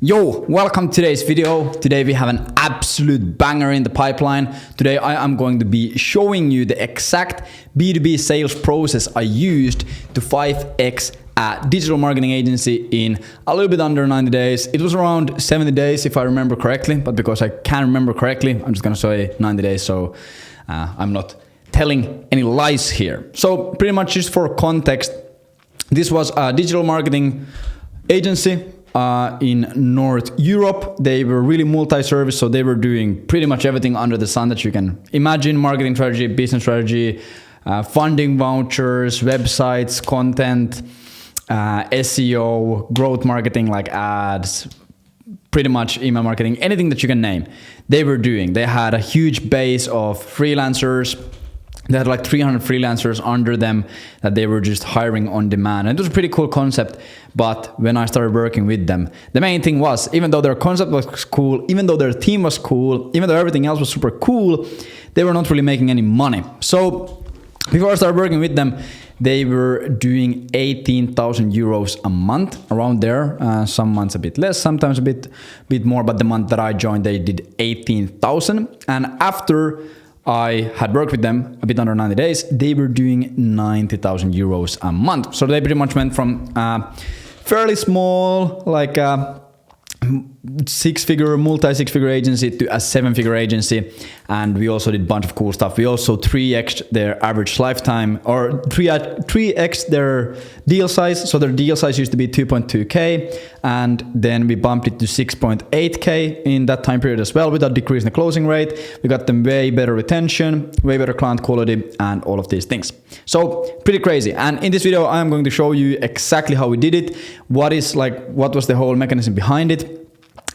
Yo, welcome to today's video. Today we have an absolute banger in the pipeline. Today I am going to be showing you the exact B2B sales process I used to 5x a digital marketing agency in a little bit under 90 days. It was around 70 days if I remember correctly, but because I can't remember correctly, I'm just gonna say 90 days, so I'm not telling any lies here. So pretty much just for context, this was a digital marketing agency in North Europe. They were really multi-service, so they were doing pretty much everything under the sun that you can imagine: marketing strategy, business strategy, funding vouchers, websites, content, SEO, growth marketing like ads, pretty much email marketing, anything that you can name, they were doing. They had a huge base of freelancers. They had like 300 freelancers under them that they were just hiring on demand. And it was a pretty cool concept. But when I started working with them, the main thing was, even though their concept was cool, even though their team was cool, even though everything else was super cool, they were not really making any money. So before I started working with them, they were doing 18,000 euros a month, around there. Some months a bit less, sometimes a bit more. But the month that I joined, they did 18,000. And after I had worked with them a bit under 90 days, they were doing 90,000 euros a month. So they pretty much went from fairly small, like multi-six-figure agency to a seven-figure agency. And we also did a bunch of cool stuff. We also 3x'd their average lifetime, or 3x'd their deal size. So their deal size used to be 2.2K, and then we bumped it to 6.8K in that time period as well, without decreasing the closing rate. We got them way better retention, way better client quality, and all of these things. So pretty crazy. And in this video, I'm going to show you exactly how we did it, what was the whole mechanism behind it,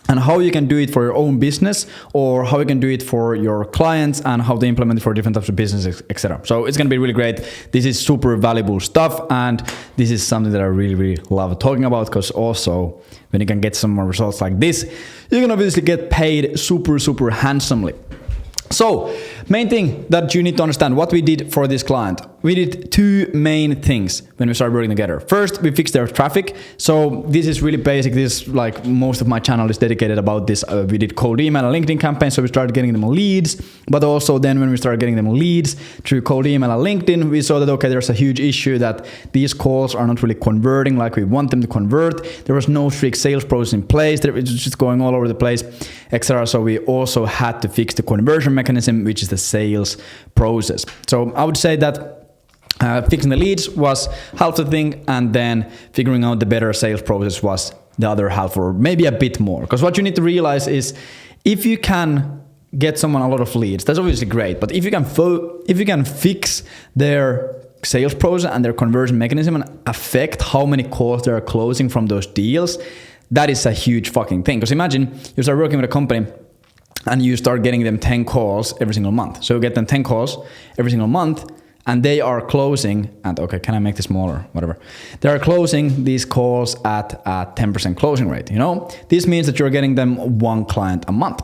and how you can do it for your own business, or how you can do it for your clients, and how to implement it for different types of businesses, etc. So it's going to be really great. This is super valuable stuff, and this is something that I really love talking about, because also when you can get some more results like this, you can obviously get paid super handsomely. So main thing that you need to understand what we did for this client. We did two main things when we started working together. First, we fixed their traffic. So this is really basic. This is like most of my channel is dedicated about this. We did cold email and LinkedIn campaigns. So we started getting them leads, but also then when we started getting them leads through cold email and LinkedIn, we saw that, okay, there's a huge issue that these calls are not really converting like we want them to convert. There was no strict sales process in place. It was just going all over the place, etc. So we also had to fix the conversion mechanism, which is the sales process. So I would say that fixing the leads was half the thing, and then figuring out the better sales process was the other half, or maybe a bit more. Because what you need to realize is, if you can get someone a lot of leads, that's obviously great. But if you can fix their sales process and their conversion mechanism and affect how many calls they are closing from those deals, that is a huge fucking thing. Because imagine you start working with a company and you start getting them 10 calls every single month. So you get them 10 calls every single month, and they are closing, and okay, can I make this smaller? Whatever. They are closing these calls at a 10% closing rate, you know? This means that you're getting them one client a month.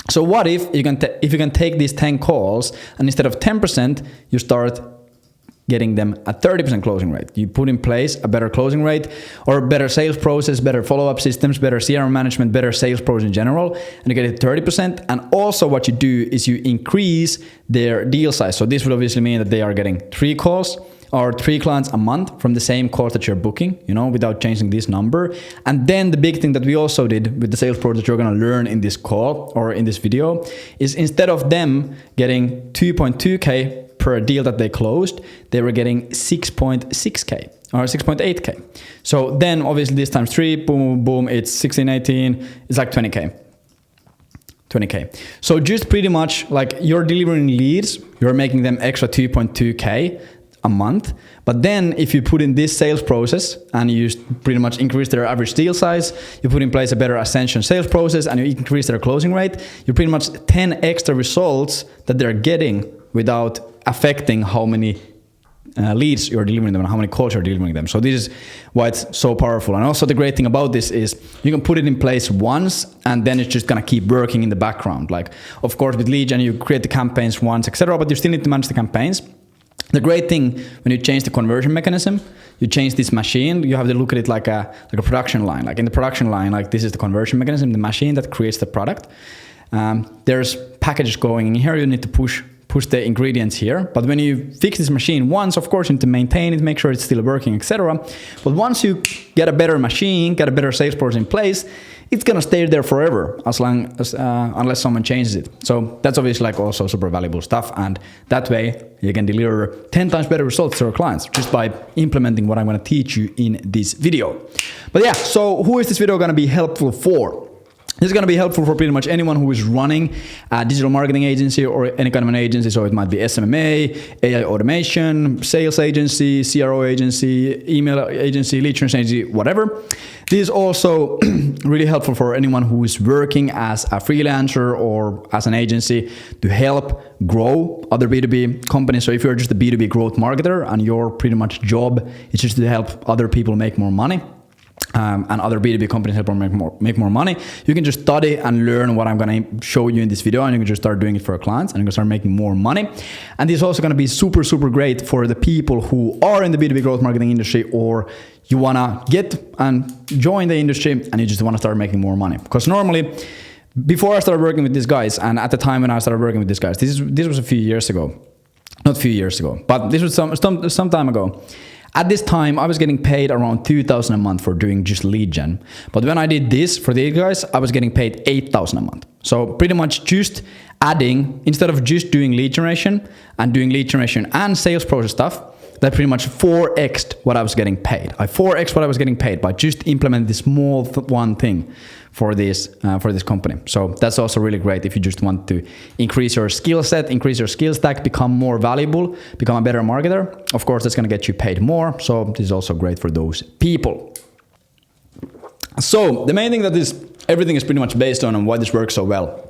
So what if you can take these 10 calls, and instead of 10%, you start getting them a 30% closing rate. You put in place a better closing rate, or better sales process, better follow-up systems, better CRM management, better sales process in general, and you get it 30%. And also what you do is you increase their deal size. So this would obviously mean that they are getting 3 calls or 3 clients a month from the same course that you're booking, you know, without changing this number. And then the big thing that we also did with the sales process that you're going to learn in this call or in this video is, instead of them getting 2.2K per deal that they closed, they were getting 6.6K or 6.8K. So then obviously this times 3, boom, it's 16, 18, it's like 20K. So just pretty much like you're delivering leads, you're making them extra 2.2K a month. But then if you put in this sales process and you pretty much increase their average deal size, you put in place a better ascension sales process, and you increase their closing rate, you pretty much 10 extra results that they're getting without affecting how many leads you're delivering them and how many calls you're delivering them. So this is why it's so powerful. And also the great thing about this is you can put it in place once, and then it's just gonna keep working in the background. Like, of course, with lead gen, you create the campaigns once, etc., but you still need to manage the campaigns. The great thing when you change the conversion mechanism, you change this machine, you have to look at it like a production line. Like in the production line, like this is the conversion mechanism, the machine that creates the product. There's packages going in here, you need to push the ingredients here. But when you fix this machine once, of course, you need to maintain it, make sure it's still working, etc. But once you get a better machine, get a better sales process in place, it's gonna stay there forever as long as unless someone changes it. So that's obviously like also super valuable stuff, and that way you can deliver 10 times better results to your clients just by implementing what I'm gonna teach you in this video. But yeah, so who is this video gonna be helpful for? This is going to be helpful for pretty much anyone who is running a digital marketing agency or any kind of an agency. So it might be SMMA, AI automation, sales agency, CRO agency, email agency, lead generation agency, whatever. This is also really helpful for anyone who is working as a freelancer or as an agency to help grow other B2B companies. So if you're just a B2B growth marketer and your pretty much job is just to help other people make more money, and other B2B companies help them make more money, you can just study and learn what I'm going to show you in this video, and you can just start doing it for your clients and you can start making more money. And this is also going to be super, super great for the people who are in the B2B growth marketing industry, or you want to get and join the industry and you just want to start making more money. Because normally, before I started working with these guys, and at the time when I started working with these guys, this was a few years ago. Not a few years ago, but this was some time ago. At this time, I was getting paid around $2,000 a month for doing just lead gen. But when I did this for these guys, I was getting paid $8,000 a month. So pretty much just adding, instead of just doing lead generation and sales process stuff, that pretty much 4x'd what I was getting paid. I 4x'd what I was getting paid by just implementing this small one thing for this company. So that's also really great if you just want to increase your skill set, increase your skill stack, become more valuable, become a better marketer. Of course, that's going to get you paid more. So this is also great for those people. So the main thing that everything is pretty much based on and why this works so well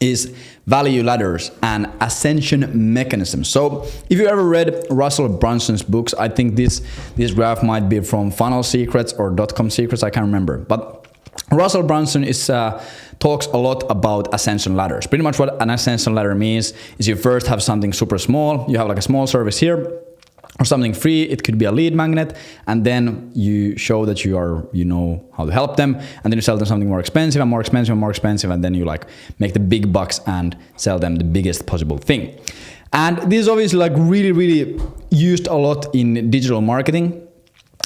is value ladders and ascension mechanisms. So if you ever read Russell Brunson's books, I think this graph might be from Funnel Secrets or .com Secrets, I can't remember. But Russell Brunson talks a lot about ascension ladders. Pretty much what an ascension ladder means is you first have something super small, you have like a small service here, or something free, it could be a lead magnet, and then you show that you know how to help them, and then you sell them something more expensive and more expensive and more expensive, and then you like make the big bucks and sell them the biggest possible thing. And this is obviously like really, really used a lot in digital marketing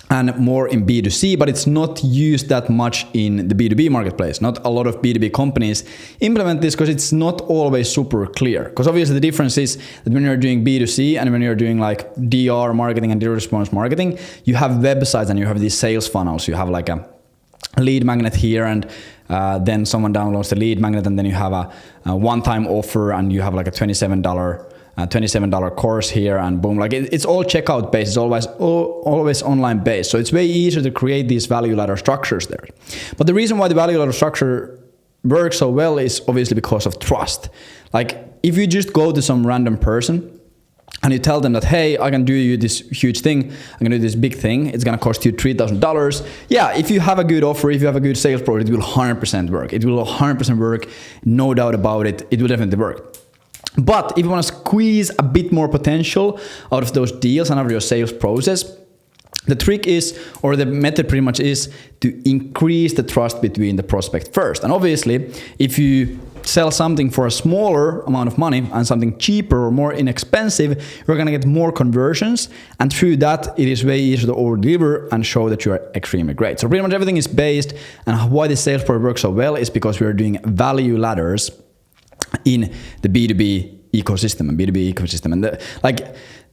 and more in B2C, but it's not used that much in the B2B marketplace. Not a lot of B2B companies implement this because it's not always super clear. Because obviously the difference is that when you're doing B2C and when you're doing like DR marketing and direct response marketing, you have websites and you have these sales funnels. You have like a lead magnet here, and then someone downloads the lead magnet, and then you have a one-time offer, and you have like a $27 course here, and boom, like it's all checkout based, it's always online based. So it's way easier to create these value ladder structures there. But the reason why the value ladder structure works so well is obviously because of trust. Like if you just go to some random person and you tell them that, hey, I can do you this huge thing, I'm gonna do this big thing, it's gonna cost you $3,000. Yeah, if you have a good offer, if you have a good sales product, it will 100% work. It will 100% work, no doubt about it, it will definitely work. But if you want to squeeze a bit more potential out of those deals and out of your sales process, the trick is, or the method pretty much is, to increase the trust between the prospect first. And obviously, if you sell something for a smaller amount of money and something cheaper or more inexpensive, you're going to get more conversions. And through that, it is way easier to over-deliver and show that you are extremely great. So pretty much everything is based, and why the sales product works so well is because we are doing value ladders in the B2B ecosystem and B2B ecosystem. And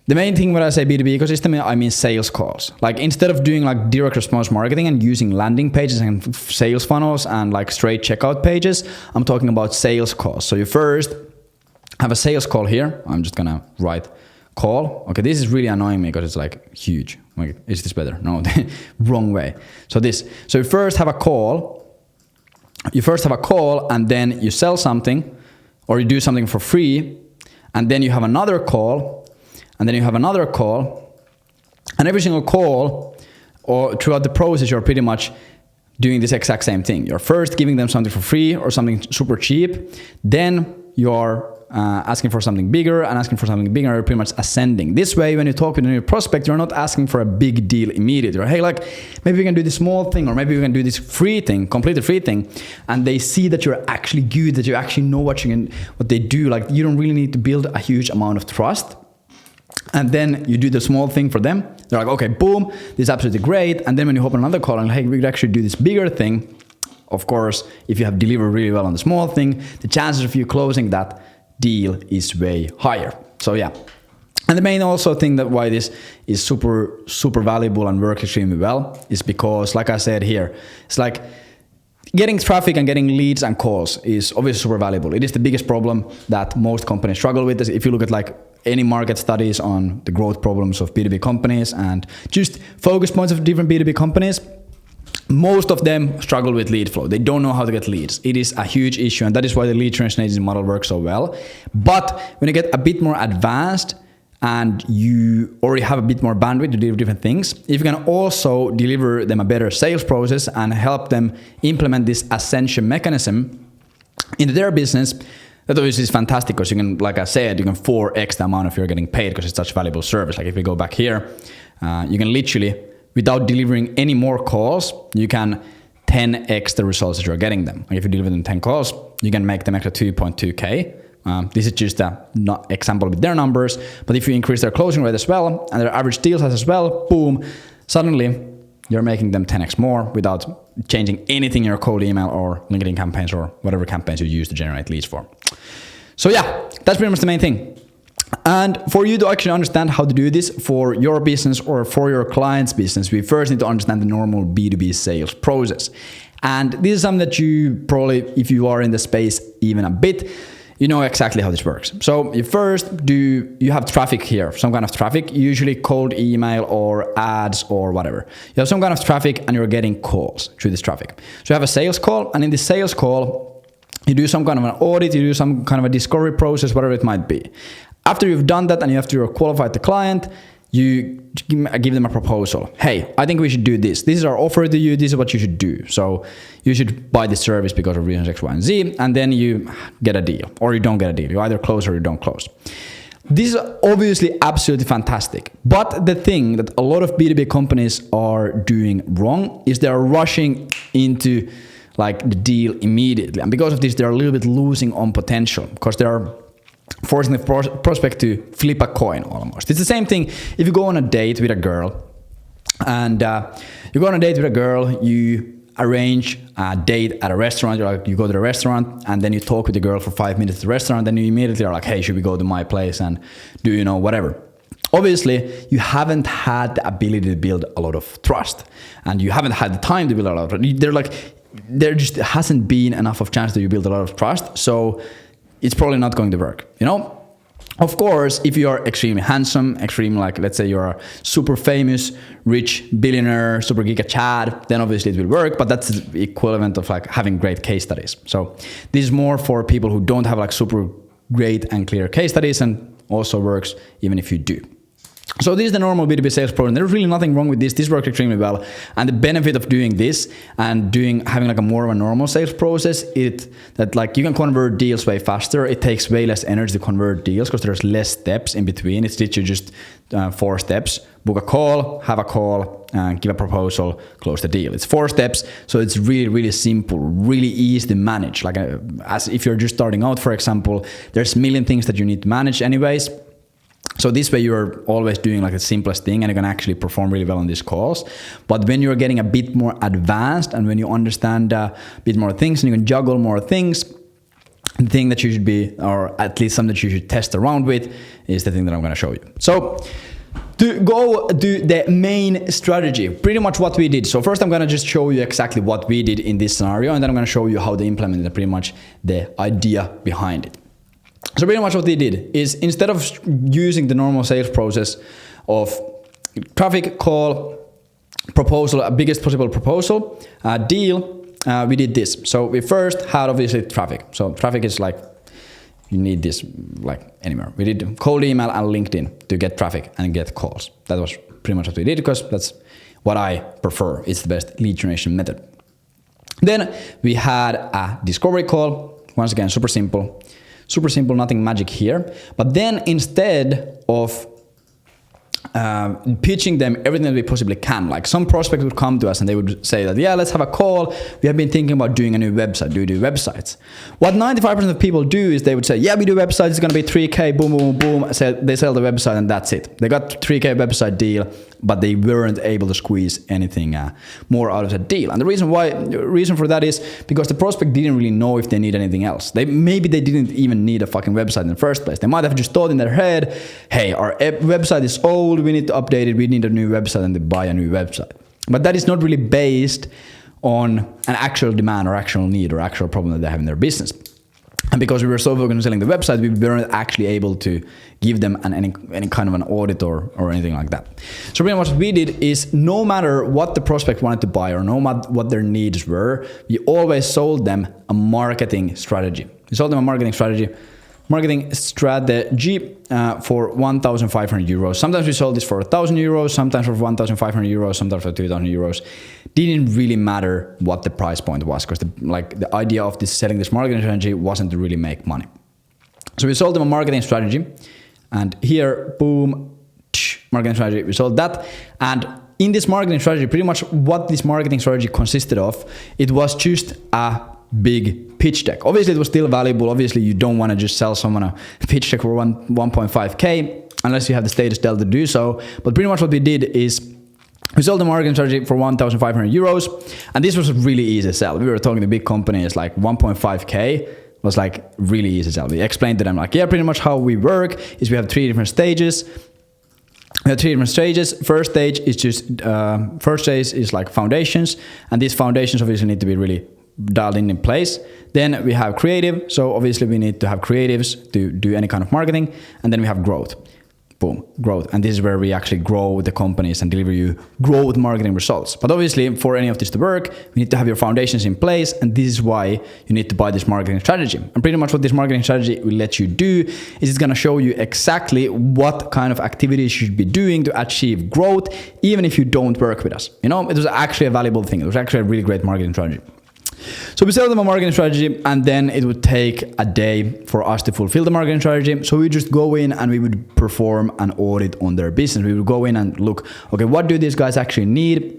the main thing when I say B2B ecosystem, I mean sales calls. Like instead of doing like direct response marketing and using landing pages and sales funnels and like straight checkout pages, I'm talking about sales calls. So you first have a sales call here. I'm just gonna write call. Okay, this is really annoying me because it's like huge. Like, is this better? No, wrong way. So you first have a call. You first have a call, and then you sell something, or you do something for free, and then you have another call, and then you have another call, and every single call or throughout the process you're pretty much doing this exact same thing. You're first giving them something for free or something super cheap, then you're asking for something bigger and asking for something bigger, you're pretty much ascending. This way, when you talk with a new prospect, you're not asking for a big deal immediately. Or, hey, like, maybe we can do this small thing, or maybe we can do this free thing, completely free thing. And they see that you're actually good, that you actually know what they do. Like, you don't really need to build a huge amount of trust. And then you do the small thing for them. They're like, okay, boom, this is absolutely great. And then when you hop on another call and, hey, we could actually do this bigger thing. Of course, if you have delivered really well on the small thing, the chances of you closing that deal is way higher. So yeah. And the main also thing that why this is super, super valuable and works extremely well is because, like I said here, it's like getting traffic and getting leads and calls is obviously super valuable. It is the biggest problem that most companies struggle with. If you look at like any market studies on the growth problems of B2B companies and just focus points of different B2B companies, most of them struggle with lead flow. They don't know how to get leads. It is a huge issue, and that is why the lead generation agency model works so well. But when you get a bit more advanced and you already have a bit more bandwidth to deliver different things, if you can also deliver them a better sales process and help them implement this ascension mechanism into their business, that obviously is fantastic because you can, like I said, you can 4x the amount of you're getting paid because it's such a valuable service. Like if we go back here, you can literally, without delivering any more calls, you can 10x the results that you're getting them. Like if you deliver them 10 calls, you can make them extra 2.2K. This is just an example with their numbers, but if you increase their closing rate as well and their average deal size as well, boom, suddenly you're making them 10x more without changing anything in your cold email or LinkedIn campaigns or whatever campaigns you use to generate leads for. So yeah, that's pretty much the main thing. And for you to actually understand how to do this for your business or for your client's business, we first need to understand the normal B2B sales process. And this is something that you probably, if you are in the space even a bit, you know exactly how this works. So you have traffic here, some kind of traffic, usually cold email or ads or whatever. You have some kind of traffic and you're getting calls through this traffic. So you have a sales call, and in this sales call, you do some kind of an audit, you do some kind of a discovery process, whatever it might be. After you've done that and you have to qualify the client, you give them a proposal. Hey, I think we should do this. This is our offer to you. This is what you should do. So you should buy this service because of reasons X, Y, and Z, and then you get a deal or you don't get a deal. You either close or you don't close. This is obviously absolutely fantastic. But the thing that a lot of B2B companies are doing wrong is they're rushing into like the deal immediately. And because of this, they're a little bit losing on potential because they're forcing the prospect to flip a coin almost. It's the same thing if you go on a date with a girl and you arrange a date at a restaurant. You go to the restaurant and then you talk with the girl for 5 minutes at the restaurant, then you immediately are like, hey, should we go to my place and do whatever. Obviously, you haven't had the ability to build a lot of trust and you haven't had the time to build a lot of trust. There just hasn't been enough of chance that you build a lot of trust. So it's probably not going to work, Of course, if you are extremely handsome, let's say you're a super famous, rich billionaire, super giga Chad, then obviously it will work, but that's the equivalent of like having great case studies. So this is more for people who don't have like super great and clear case studies and also works even if you do. So this is the normal B2B sales program. There's really nothing wrong with this. This works extremely well. And the benefit of doing this and having like a more of a normal sales process, that like you can convert deals way faster. It takes way less energy to convert deals because there's less steps in between. It's literally just 4 steps. Book a call, have a call, give a proposal, close the deal. It's 4 steps. So it's really, really simple, really easy to manage. Like as if you're just starting out, for example, there's a million things that you need to manage anyways. So this way you're always doing like the simplest thing and you can actually perform really well on these calls. But when you're getting a bit more advanced and when you understand a bit more things and you can juggle more things, the thing that you should be, or at least something that you should test around with, is the thing that I'm going to show you. So to go to the main strategy, pretty much what we did. So first I'm going to just show you exactly what we did in this scenario, and then I'm going to show you how they implemented pretty much the idea behind it. So pretty much what they did is instead of using the normal sales process of traffic, call, proposal, biggest possible proposal, deal, we did this. So we first had obviously traffic. So traffic is like, you need this like anywhere. We did cold email and LinkedIn to get traffic and get calls. That was pretty much what we did because that's what I prefer. It's the best lead generation method. Then we had a discovery call. Once again, super simple. Super simple, nothing magic here. But then instead of pitching them everything that we possibly can. Like some prospects would come to us and they would say that, yeah, let's have a call. We have been thinking about doing a new website. Do you do websites? What 95% of people do is they would say, yeah, we do websites. It's going to be 3K, boom, boom, boom. So they sell the website and that's it. They got 3K website deal, but they weren't able to squeeze anything more out of that deal. And the reason for that is because the prospect didn't really know if they need anything else. Maybe they didn't even need a fucking website in the first place. They might have just thought in their head, hey, our website is old, we need to update it, we need a new website, and they buy a new website. But that is not really based on an actual demand or actual need or actual problem that they have in their business. And because we were so focused on selling the website, we weren't actually able to give them any kind of an audit or anything like that. So pretty much what we did is no matter what the prospect wanted to buy or no matter what their needs were, we always sold them a marketing strategy. We sold them a marketing strategy for 1,500 euros. Sometimes we sold this for 1,000 euros, sometimes for 1,500 euros, sometimes for 2,000 euros. Didn't really matter what the price point was because the idea of selling this marketing strategy wasn't to really make money. So we sold them a marketing strategy, and here, boom, marketing strategy, we sold that. And in this marketing strategy, pretty much what this marketing strategy consisted of, it was just a big pitch deck. Obviously, it was still valuable. Obviously, you don't want to just sell someone a pitch deck for 1.5K unless you have the status deal to do so. But pretty much what we did is we sold the marketing strategy for 1,500 euros. And this was a really easy sell. We were talking to big companies, like 1.5K was like really easy sell. We explained to them like, yeah, pretty much how we work is we have three different stages. First stage is like foundations. And these foundations obviously need to be really dialed in place. Then we have creative. So obviously we need to have creatives to do any kind of marketing. And then we have growth. Boom, growth. And this is where we actually grow the companies and deliver you growth marketing results. But obviously for any of this to work, you need to have your foundations in place. And this is why you need to buy this marketing strategy. And pretty much what this marketing strategy will let you do is it's going to show you exactly what kind of activities you should be doing to achieve growth, even if you don't work with us. You know, it was actually a valuable thing. It was actually a really great marketing strategy. So we sell them a marketing strategy, and then it would take a day for us to fulfill the marketing strategy. So we just go in and we would perform an audit on their business. We would go in and look, okay, what do these guys actually need?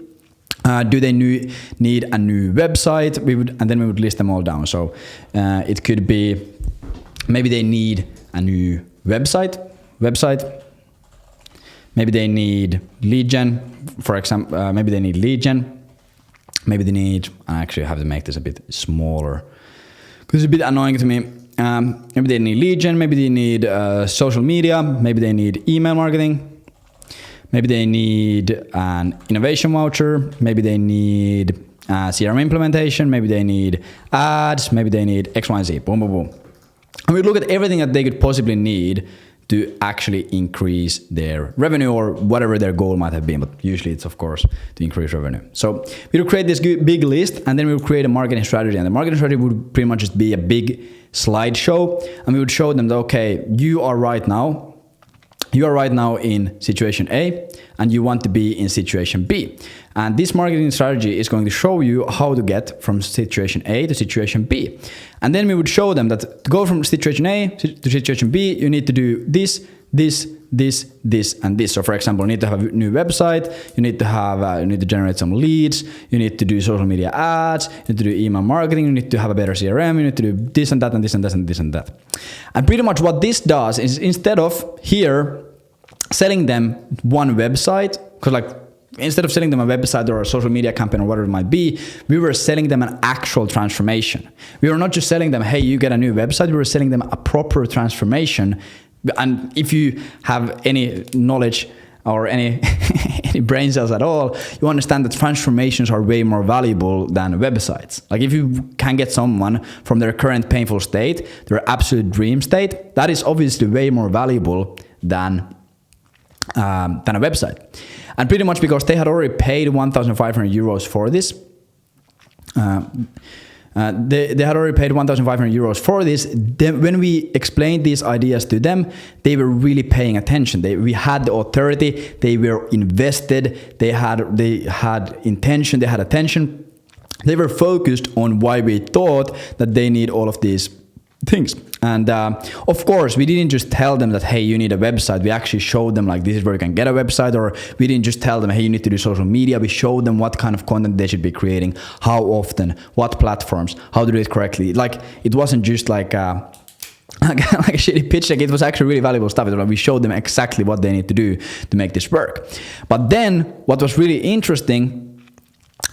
Do they need a new website? And then we would list them all down. So it could be maybe they need a new website. Maybe they need lead gen, for example. Maybe they need lead gen. Maybe they need, I actually have to make this a bit smaller because it's a bit annoying to me. Maybe they need lead gen, maybe they need social media, maybe they need email marketing, maybe they need an innovation voucher, maybe they need CRM implementation, maybe they need ads, maybe they need X, Y, and Z, boom, boom, boom. And we look at everything that they could possibly need to actually increase their revenue or whatever their goal might have been. But usually it's, of course, to increase revenue. So we will create this big list, and then we will create a marketing strategy. And the marketing strategy would pretty much just be a big slideshow. And we would show them that, okay, you are right now in situation A, and you want to be in situation B. And this marketing strategy is going to show you how to get from situation A to situation B. And then we would show them that to go from situation A to situation B, you need to do this, and this. So for example, you need to have a new website, you need to generate some leads, you need to do social media ads, you need to do email marketing, you need to have a better CRM, you need to do this and that and this and this and this and that. And pretty much what this does is instead of here selling them one website, because instead of selling them a website or a social media campaign or whatever it might be, we were selling them an actual transformation. We were not just selling them, hey, you get a new website, we were selling them a proper transformation. And if you have any knowledge or any brain cells at all, you understand that transformations are way more valuable than websites. Like if you can get someone from their current painful state, their absolute dream state, that is obviously way more valuable than a website. And pretty much because they had already paid 1,500 euros for this, they had already paid 1,500 euros for this. When we explained these ideas to them, they were really paying attention. We had the authority, they were invested, they had intention, they had attention. They were focused on why we thought that they need all of these things. And of course, we didn't just tell them that, hey, you need a website. We actually showed them like, this is where you can get a website. Or we didn't just tell them, hey, you need to do social media. We showed them what kind of content they should be creating, how often, what platforms, how to do it correctly. Like, it wasn't just like a shitty pitch deck. It was actually really valuable stuff. We showed them exactly what they need to do to make this work. But then what was really interesting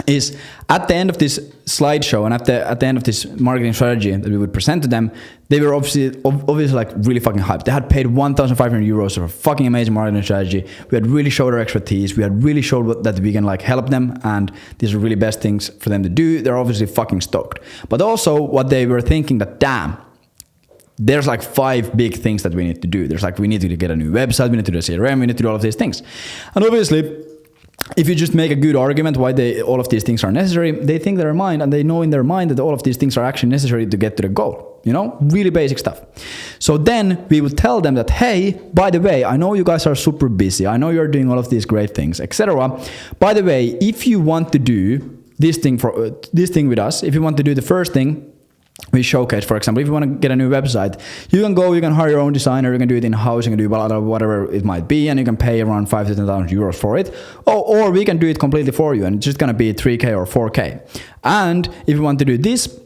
is at the end of this slideshow and at the end of this marketing strategy that we would present to them, they were obviously like really fucking hyped. They had paid 1,500 euros for a fucking amazing marketing strategy. We had really showed our expertise. We had really showed that we can like help them, and these are really best things for them to do. They're obviously fucking stoked. But also what they were thinking that, damn, there's like 5 big things that we need to do. There's like, we need to get a new website, we need to do a CRM, we need to do all of these things. And obviously, if you just make a good argument why all of these things are necessary, they think in their mind, and they know in their mind that all of these things are actually necessary to get to the goal. You know, really basic stuff. So then we would tell them that, hey, by the way, I know you guys are super busy. I know you're doing all of these great things, etc. By the way, if you want to do this thing with us, if you want to do the first thing we showcase, for example, if you want to get a new website, you can hire your own designer, you can do it in-house, you can do whatever it might be, and you can pay around 5,000 to 10,000 euros for it, or we can do it completely for you, and it's just going to be 3K or 4K. And if you want to do this,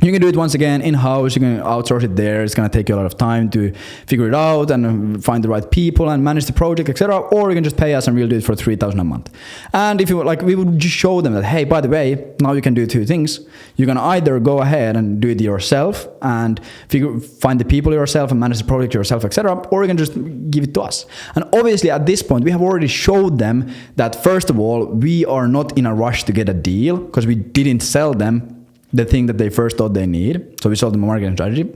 you can do it once again in-house, you can outsource it there. It's going to take you a lot of time to figure it out and find the right people and manage the project, etc. Or you can just pay us and we'll do it for 3,000 a month. And if you like, we would just show them that, hey, by the way, now you can do 2 things. You can either go ahead and do it yourself and find the people yourself and manage the project yourself, etc. Or you can just give it to us. And obviously at this point, we have already showed them that, first of all, we are not in a rush to get a deal because we didn't sell them the thing that they first thought they need. So we sold them a marketing strategy.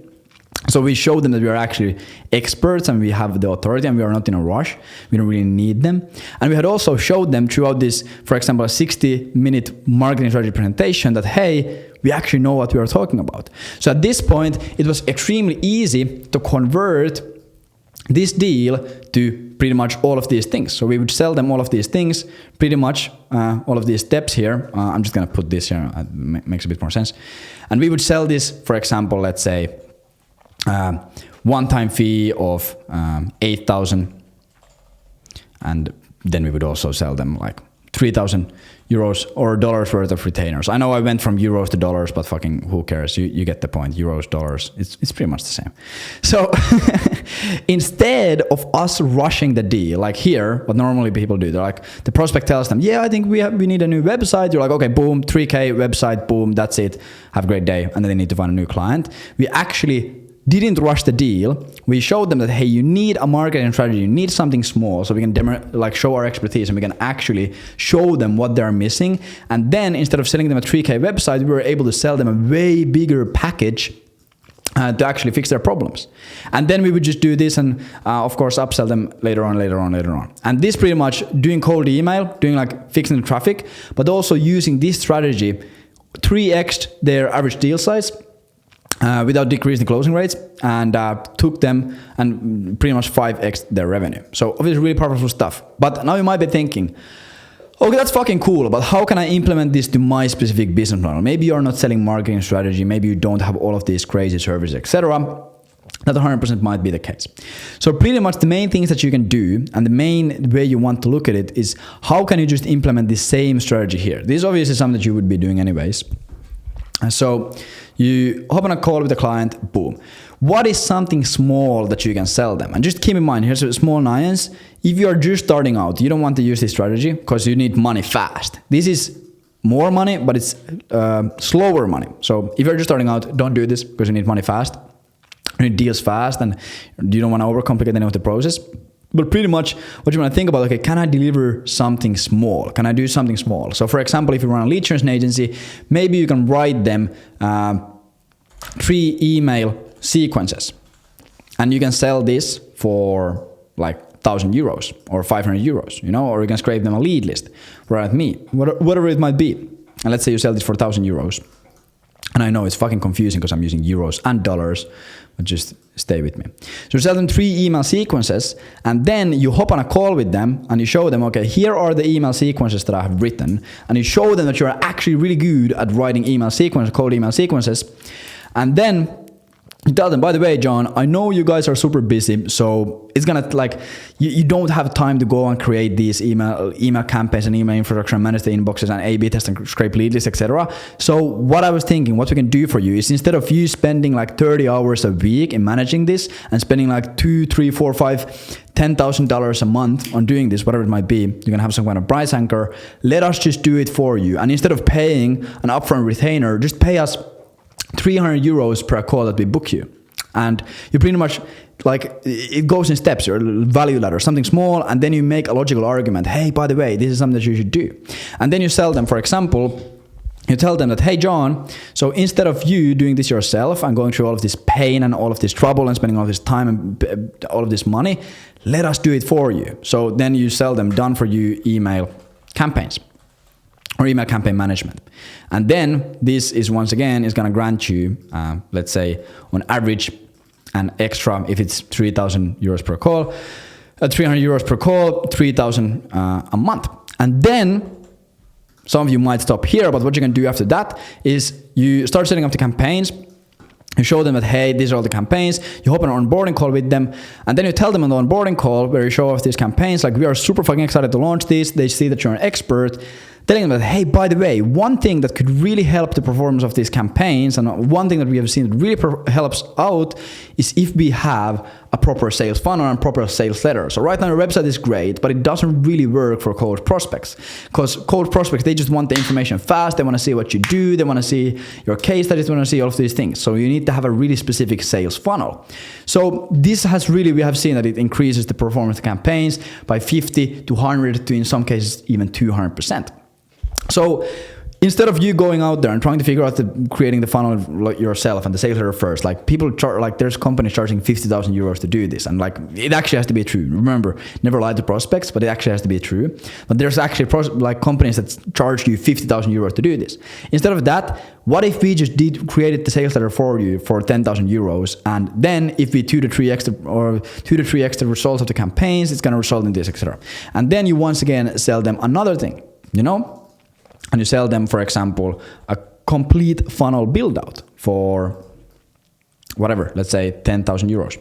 So we showed them that we are actually experts and we have the authority and we are not in a rush. We don't really need them. And we had also showed them throughout this, for example, a 60-minute marketing strategy presentation that, hey, we actually know what we are talking about. So at this point, it was extremely easy to convert this deal to pretty much all of these things. So we would sell them all of these things, pretty much all of these steps here. I'm just going to put this here, it makes a bit more sense. And we would sell this, for example, let's say one-time fee of 8,000. And then we would also sell them like 3,000 euros or dollars worth of retainers. I know I went from euros to dollars, but fucking who cares? You get the point. Euros, dollars, it's pretty much the same. So instead of us rushing the deal, like here, what normally people do, they're like, the prospect tells them, yeah, I think we need a new website. You're like, okay, boom, 3K website, boom, that's it. Have a great day. And then they need to find a new client. We actually didn't rush the deal. We showed them that, hey, you need a marketing strategy, you need something small so we can show our expertise and we can actually show them what they're missing. And then instead of selling them a 3K website, we were able to sell them a way bigger package to actually fix their problems. And then we would just do this and of course upsell them later on. And this pretty much doing cold email, doing like fixing the traffic, but also using this strategy 3x'd their average deal size without decreasing the closing rates, and took them and pretty much 5x their revenue. So obviously really powerful stuff. But now you might be thinking, okay, that's fucking cool, but how can I implement this to my specific business model? Maybe you're not selling marketing strategy, maybe you don't have all of these crazy services, etc. That 100% might be the case. So pretty much the main things that you can do and the main way you want to look at it is how can you just implement the same strategy here? This is obviously something that you would be doing anyways. So you hop on a call with the client, boom. What is something small that you can sell them? And just keep in mind, here's a small nuance. If you are just starting out, you don't want to use this strategy because you need money fast. This is more money, but it's slower money. So if you're just starting out, don't do this because you need money fast. You need deals fast and you don't want to overcomplicate any of the process. But pretty much what you want to think about, okay, can I deliver something small? Can I do something small? So for example, if you run a lead generation agency, maybe you can write them 3 email sequences. And you can sell this for like 1,000 euros or 500 euros, you know, or you can scrape them a lead list, right at me, whatever it might be. And let's say you sell this for 1,000 euros. And I know it's fucking confusing because I'm using euros and dollars, but just stay with me. So you sell them 3 email sequences, and then you hop on a call with them and you show them, okay, here are the email sequences that I have written. And you show them that you're actually really good at writing email sequences, cold email sequences. And then You tell them, by the way, John, I know you guys are super busy, so it's gonna like you don't have time to go and create these email campaigns and email infrastructure and manage the inboxes and A/B test and scrape lead lists, etc. So what I was thinking, what we can do for you is instead of you spending like 30 hours a week in managing this and spending like $2, $3, $4, $5, $10,000 a month on doing this, whatever it might be, you're gonna have some kind of price anchor. Let us just do it for you, and instead of paying an upfront retainer, just pay us 300 euros per call that we book you. And you pretty much, like, it goes in steps, or value ladder, something small, and then you make a logical argument. Hey, by the way, this is something that you should do. And then you sell them, for example, you tell them that, hey, John, so instead of you doing this yourself and going through all of this pain and all of this trouble and spending all this time and all of this money, let us do it for you. So then you sell them done for you email campaigns or email campaign management. And then this is once again is going to grant you, let's say on average, an extra, if it's 3,000 euros per call, 300 euros per call, 3,000 a month. And then some of you might stop here, but what you can do after that is you start setting up the campaigns. You show them that, hey, these are all the campaigns. You hop on an onboarding call with them. And then you tell them on the onboarding call where you show off these campaigns, like, we are super fucking excited to launch this. They see that you're an expert. Telling them that, hey, by the way, one thing that could really help the performance of these campaigns, and one thing that we have seen that really helps out, is if we have a proper sales funnel and proper sales letter. So right now your website is great, but it doesn't really work for cold prospects, because cold prospects, they just want the information fast. They want to see what you do. They want to see your case studies. They want to see all of these things. So you need to have a really specific sales funnel. So this has really, we have seen that it increases the performance of campaigns by 50 to 100 to, in some cases, even 200%. So instead of you going out there and trying to figure out creating the funnel yourself and the sales letter first, like people there's companies charging 50,000 euros to do this, and like it actually has to be true. Remember, never lie to prospects, but it actually has to be true. But there's actually like companies that charge you 50,000 euros to do this. Instead of that, what if we just created the sales letter for you for 10,000 euros, and then if we 2 to 3x the results of the campaigns, it's going to result in this, etc. And then you once again sell them another thing, you know. And you sell them, for example, a complete funnel build out for whatever, let's say 10,000 euros.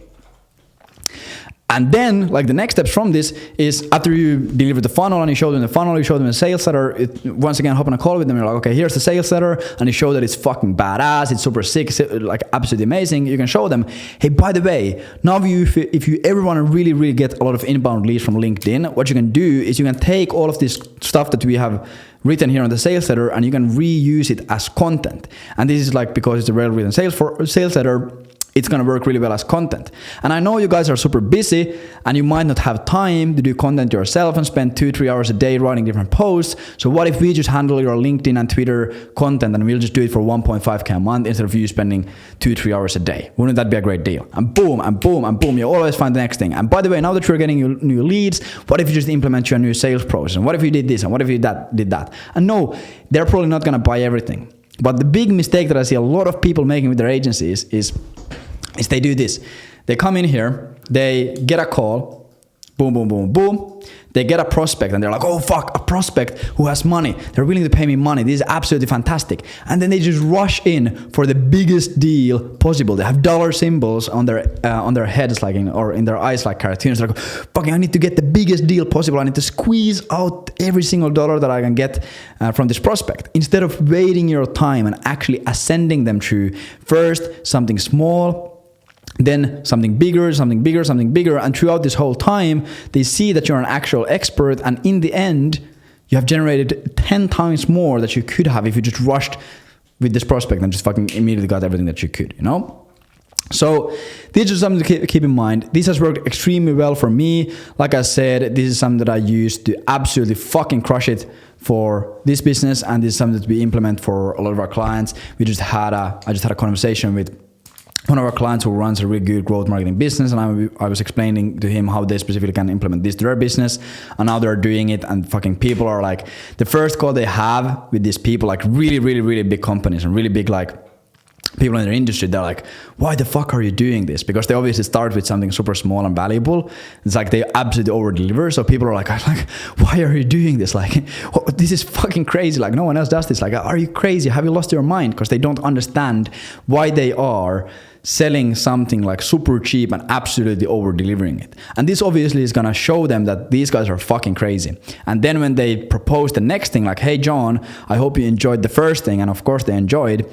And then, like, the next steps from this is after you deliver the funnel and you show them the funnel, you show them the sales letter, once again, hop on a call with them, you're like, okay, here's the sales letter, and you show that it's fucking badass, it's super sick, like absolutely amazing. You can show them, hey, by the way, now if you ever want to really, really get a lot of inbound leads from LinkedIn, what you can do is you can take all of this stuff that we have written here on the sales letter and you can reuse it as content. And this is like, because it's a well-written sales letter, it's going to work really well as content. And I know you guys are super busy and you might not have time to do content yourself and spend 2-3 hours a day writing different posts. So what if we just handle your LinkedIn and Twitter content and we'll just do it for 1.5k a month instead of you spending 2-3 hours a day? Wouldn't that be a great deal? And boom, and boom, and boom, you always find the next thing. And by the way, now that you're getting new leads, what if you just implement your new sales process? And what if you did this? And what if you did that? And no, they're probably not going to buy everything. But the big mistake that I see a lot of people making with their agencies is they do this. They come in here, they get a call, boom, boom, boom, boom. They get a prospect and they're like, oh fuck, a prospect who has money. They're willing to pay me money. This is absolutely fantastic. And then they just rush in for the biggest deal possible. They have dollar symbols on their heads, like or in their eyes, like cartoons. They're like, fucking, I need to get the biggest deal possible. I need to squeeze out every single dollar that I can get from this prospect. Instead of waiting your time and actually ascending them through first something small, then something bigger, something bigger, something bigger. And throughout this whole time, they see that you're an actual expert. And in the end, you have generated 10 times more that you could have if you just rushed with this prospect and just fucking immediately got everything that you could, you know? So this is something to keep in mind. This has worked extremely well for me. Like I said, this is something that I use to absolutely fucking crush it for this business. And this is something that we implement for a lot of our clients. I just had a conversation with one of our clients who runs a really good growth marketing business, and I was explaining to him how they specifically can implement this to their business, and now they're doing it, and fucking people are like, the first call they have with these people, like really, really, really big companies and really big like people in their industry, they're like, why the fuck are you doing this? Because they obviously start with something super small and valuable. It's like they absolutely over deliver. So people are like, why are you doing this? Like, this is fucking crazy. Like, no one else does this. Like, are you crazy? Have you lost your mind? Because they don't understand why they are selling something like super cheap and absolutely over delivering it. And this obviously is gonna show them that these guys are fucking crazy. And then when they propose the next thing, like, hey John, I hope you enjoyed the first thing, and of course they enjoyed,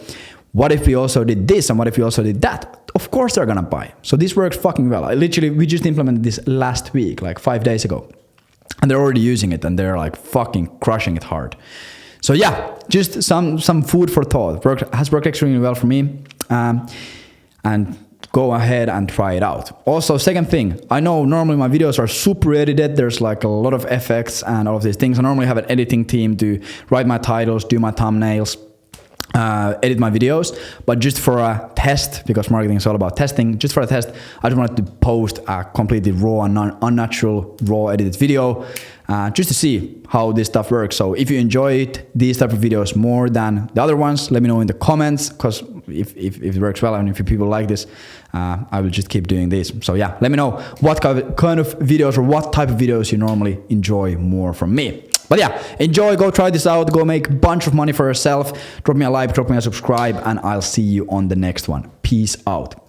what if we also did this and what if we also did that? Of course they're gonna buy. So this works fucking well. We just implemented this last week, like 5 days ago. And they're already using it and they're like fucking crushing it hard. So yeah, just some food for thought. Has worked extremely well for me. And go ahead and try it out. Also, second thing, I know normally my videos are super edited. There's like a lot of effects and all of these things. I normally have an editing team to write my titles, do my thumbnails, edit my videos, but just for a test, because marketing is all about testing, just for a test, I just wanted to post a completely raw and unnatural, raw edited video, just to see how this stuff works. So if you enjoyed these type of videos more than the other ones, let me know in the comments, because if it works well and if people like this, I will just keep doing this. So yeah, let me know what kind of videos or what type of videos you normally enjoy more from me. But yeah, enjoy, go try this out, go make a bunch of money for yourself, drop me a like, drop me a subscribe, and I'll see you on the next one. Peace out.